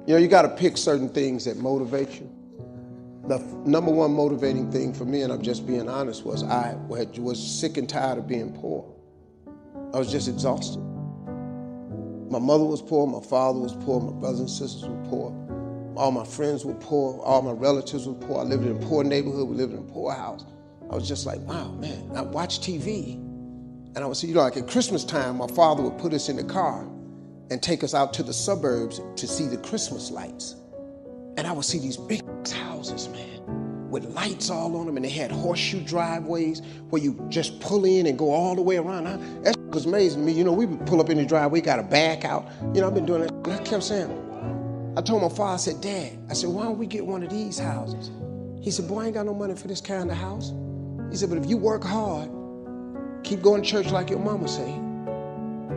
You know, you got to pick certain things that motivate you. The number one motivating thing for me, and I'm just being honest, was I was sick and tired of being poor. I was just exhausted. My mother was poor, my father was poor, my brothers and sisters were poor. All my friends were poor, all my relatives were poor. I lived in a poor neighborhood, we lived in a poor house. I was just like, wow, man, I watch TV. And I would see, like at Christmas time, my father would put us in the car and take us out to the suburbs to see the Christmas lights. And I would see these big houses, man, with lights all on them, and they had horseshoe driveways where you just pull in and go all the way around. That was amazing to me. You know, we would pull up in the driveway, got to back out. You know, I've been doing that. And I kept saying, I told my father, I said, Dad, I said, why don't we get one of these houses? He said, boy, I ain't got no money for this kind of house. He said, but if you work hard, keep going to church like your mama say,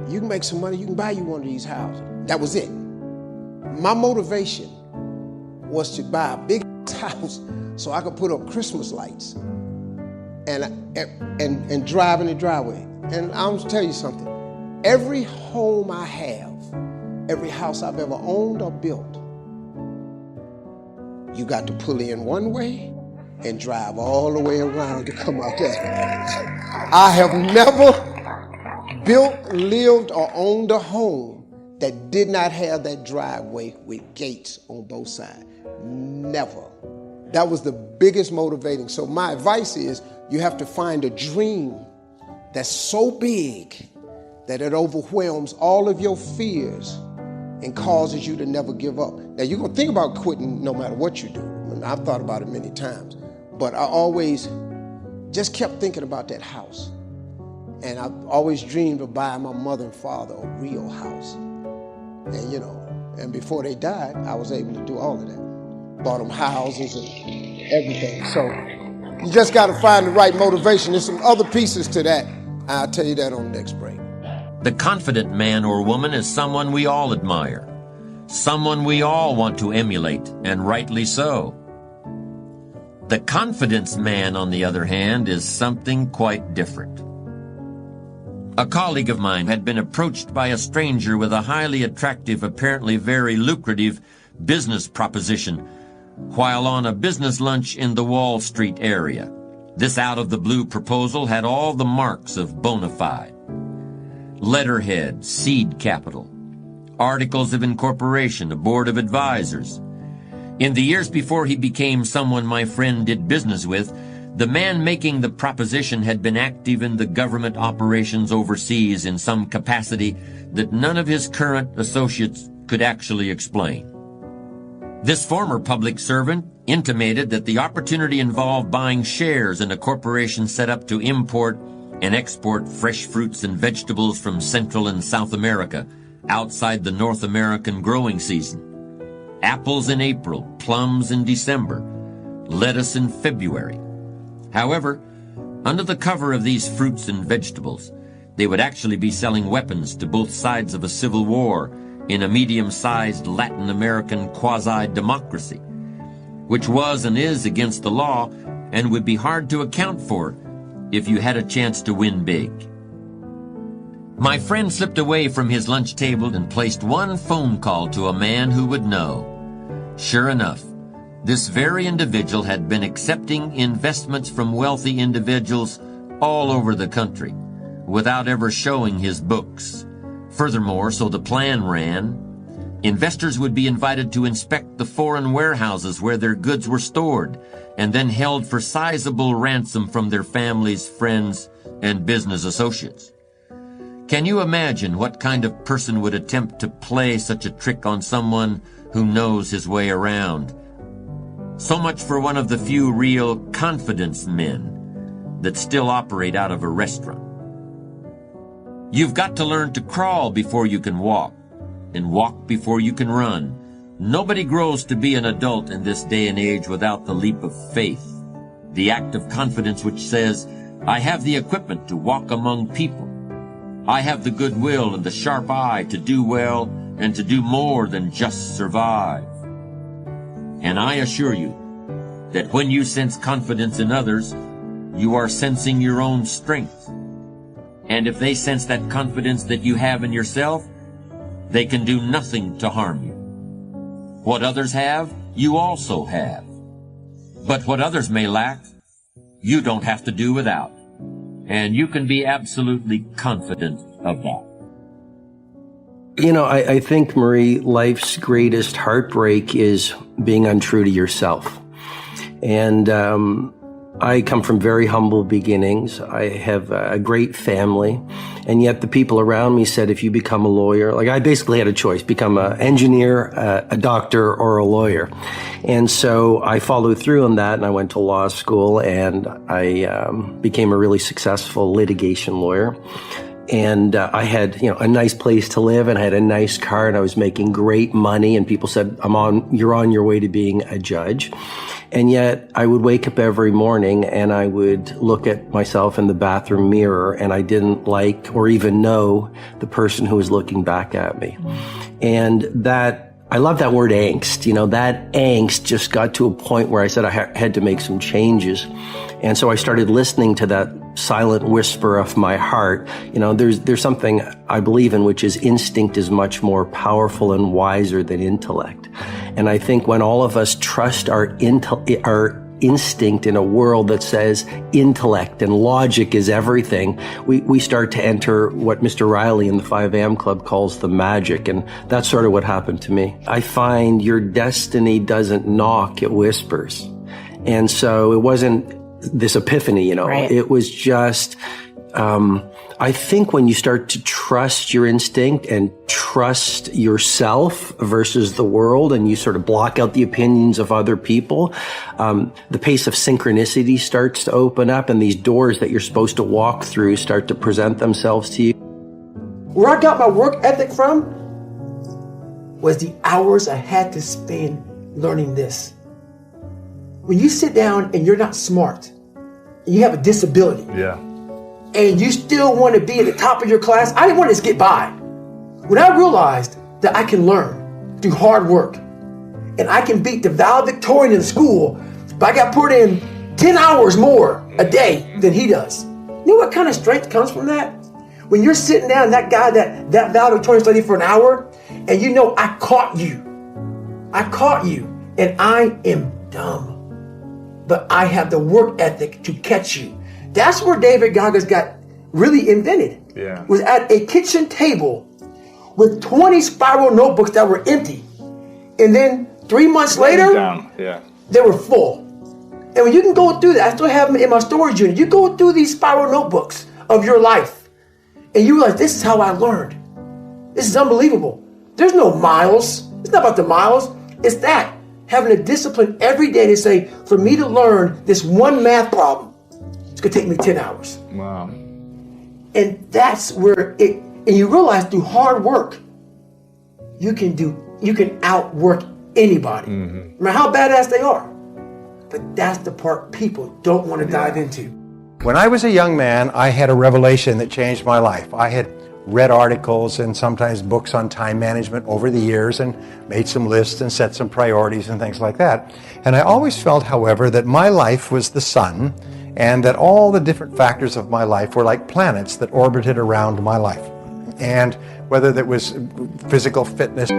you can make some money, you can buy you one of these houses. That was it. My motivation was to buy a big house so I could put up Christmas lights and drive in the driveway. And I'm gonna tell you something. Every home I have, every house I've ever owned or built, you got to pull in one way and drive all the way around to come out there. I have never built, lived, or owned a home that did not have that driveway with gates on both sides. Never. That was the biggest motivating. So my advice is you have to find a dream that's so big that it overwhelms all of your fears and causes you to never give up. Now, you're going to think about quitting no matter what you do. I mean, I've thought about it many times. But I always just kept thinking about that house. And I've always dreamed of buying my mother and father a real house. And, you know, and before they died, I was able to do all of that. Bought them houses and everything. So you just got to find the right motivation. There's some other pieces to that. I'll tell you that on the next break. The confident man or woman is someone we all admire, someone we all want to emulate, and rightly so. The confidence man, on the other hand, is something quite different. A colleague of mine had been approached by a stranger with a highly attractive, apparently very lucrative business proposition while on a business lunch in the Wall Street area. This out-of-the-blue proposal had all the marks of bona fide. Letterhead, seed capital, articles of incorporation, a board of advisors. In the years before he became someone my friend did business with, the man making the proposition had been active in the government operations overseas in some capacity that none of his current associates could actually explain. This former public servant intimated that the opportunity involved buying shares in a corporation set up to import and export fresh fruits and vegetables from Central and South America outside the North American growing season. Apples in April, plums in December, lettuce in February. However, under the cover of these fruits and vegetables, they would actually be selling weapons to both sides of a civil war in a medium-sized Latin American quasi-democracy, which was and is against the law and would be hard to account for if you had a chance to win big. My friend slipped away from his lunch table and placed one phone call to a man who would know. Sure enough, this very individual had been accepting investments from wealthy individuals all over the country without ever showing his books. Furthermore, so the plan ran, investors would be invited to inspect the foreign warehouses where their goods were stored and then held for sizable ransom from their families, friends, and business associates. Can you imagine what kind of person would attempt to play such a trick on someone who knows his way around? So much for one of the few real confidence men that still operate out of a restaurant. You've got to learn to crawl before you can walk, and walk before you can run. Nobody grows to be an adult in this day and age without the leap of faith, the act of confidence which says, I have the equipment to walk among people. I have the goodwill and the sharp eye to do well and to do more than just survive. And I assure you that when you sense confidence in others, you are sensing your own strength. And if they sense that confidence that you have in yourself, they can do nothing to harm you. What others have, you also have. But what others may lack, you don't have to do without. And you can be absolutely confident of that. You know, I think, Marie, life's greatest heartbreak is being untrue to yourself. And I come from very humble beginnings. I have a great family. And yet the people around me said, if you become a lawyer, like I basically had a choice, become an engineer, a doctor, or a lawyer. And so I followed through on that, and I went to law school, and I became a really successful litigation lawyer. And I had, a nice place to live, and I had a nice car, and I was making great money. And people said, you're on your way to being a judge. And yet I would wake up every morning and I would look at myself in the bathroom mirror, and I didn't like or even know the person who was looking back at me. And I love that word angst. That angst just got to a point where I said I had to make some changes. And so I started listening to that silent whisper of my heart. There's something I believe in, which is instinct is much more powerful and wiser than intellect. And I think when all of us trust our instinct in a world that says intellect and logic is everything, we start to enter what Mr. Riley in the 5 a.m. Club calls the magic. And that's sort of what happened to me. I find your destiny doesn't knock, it whispers. And so it wasn't this epiphany, Right. It was just, I think when you start to trust your instinct and trust yourself versus the world, and you sort of block out the opinions of other people, the pace of synchronicity starts to open up, and these doors that you're supposed to walk through start to present themselves to you. Where I got my work ethic from was the hours I had to spend learning this. When you sit down and you're not smart, and you have a disability, and you still want to be at the top of your class, I didn't want to just get by. When I realized that I can learn through hard work, and I can beat the valedictorian in school, but I got put in 10 hours more a day than he does. You know what kind of strength comes from that? When you're sitting down, that guy, that valedictorian studied for an hour, and I caught you, and I am dumb. But I have the work ethic to catch you. That's where David Goggins got really invented. Yeah. Was at a kitchen table with 20 spiral notebooks that were empty. And then 3 months later, they were full. And when you can go through that, I still have them in my storage unit. You go through these spiral notebooks of your life, and you realize, this is how I learned. This is unbelievable. There's no miles. It's not about the miles. It's that. Having a discipline every day to say, for me to learn this one math problem, it's going to take me 10 hours. Wow. And that's where and you realize through hard work, you can outwork anybody, no matter how badass they are. But that's the part people don't want to dive into. When I was a young man, I had a revelation that changed my life. I had read articles and sometimes books on time management over the years and made some lists and set some priorities and things like that. And I always felt, however, that my life was the sun, and that all the different factors of my life were like planets that orbited around my life. And whether that was physical fitness,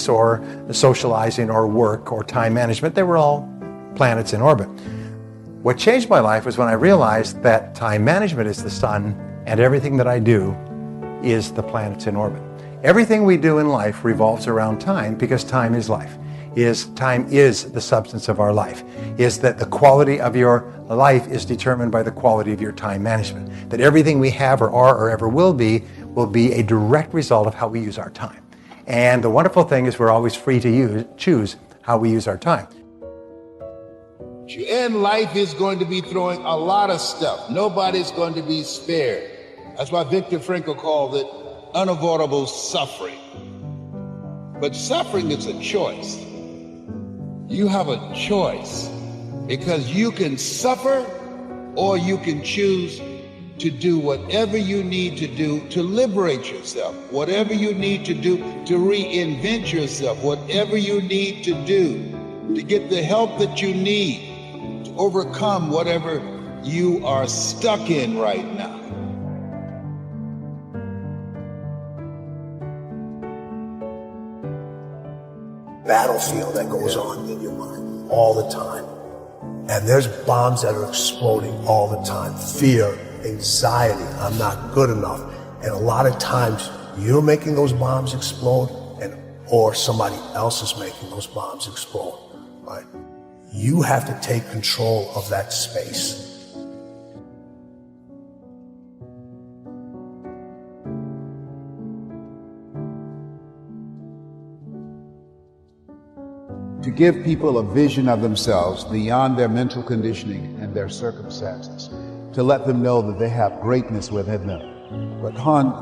or socializing or work or time management, they were all planets in orbit. What changed my life was when I realized that time management is the sun and everything that I do is the planets in orbit. Everything we do in life revolves around time because time is life. is time is the substance of our life, is that the quality of your life is determined by the quality of your time management, that everything we have or are or ever will be a direct result of how we use our time. And the wonderful thing is we're always free to choose how we use our time. And life is going to be throwing a lot of stuff. Nobody's going to be spared. That's why Viktor Frankl called it unavoidable suffering. But suffering is a choice. You have a choice because you can suffer or you can choose to do whatever you need to do to liberate yourself, whatever you need to do to reinvent yourself, whatever you need to do to get the help that you need to overcome whatever you are stuck in right now. Battlefield that goes on in your mind all the time. And there's bombs that are exploding all the time. Fear, anxiety, I'm not good enough. And a lot of times you're making those bombs explode or somebody else is making those bombs explode, right? You have to take control of that space. To give people a vision of themselves beyond their mental conditioning and their circumstances, to let them know that they have greatness within them. But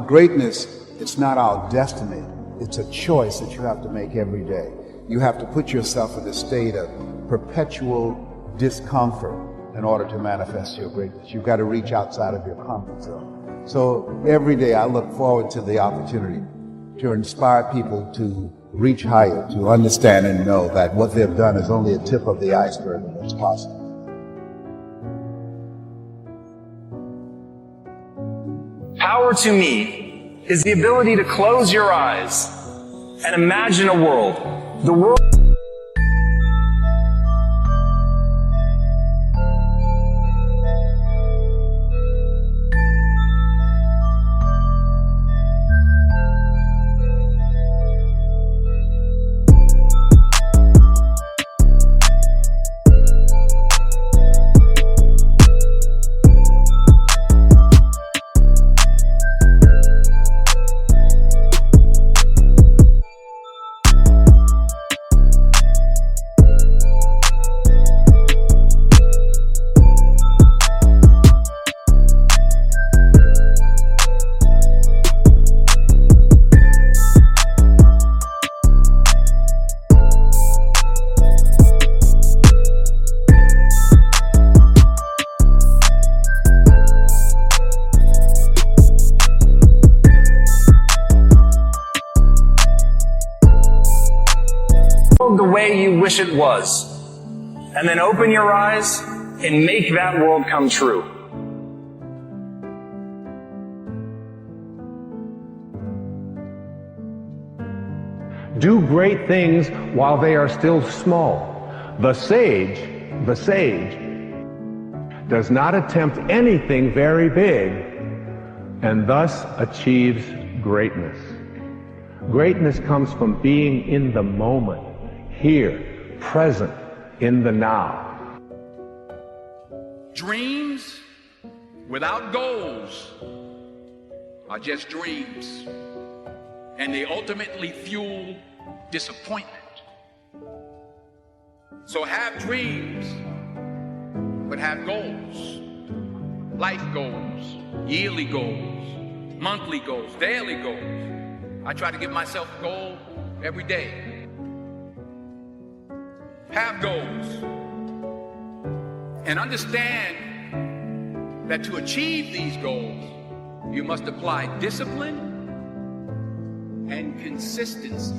greatness, it's not our destiny. It's a choice that you have to make every day. You have to put yourself in a state of perpetual discomfort in order to manifest your greatness. You've got to reach outside of your comfort zone. So every day I look forward to the opportunity to inspire people to reach higher, to understand and know that what they've done is only a tip of the iceberg of what's possible. Power to me is the ability to close your eyes and imagine a world. The world the way you wish it was, and then open your eyes and make that world come true. Do great things while they are still small. The sage does not attempt anything very big and thus achieves greatness. Greatness comes from being in the moment, here, present, in the now. Dreams without goals are just dreams, and they ultimately fuel disappointment. So have dreams, but have goals. Life goals, yearly goals, monthly goals, daily goals. I try to give myself a goal every day. Have goals. And understand that to achieve these goals, you must apply discipline and consistency.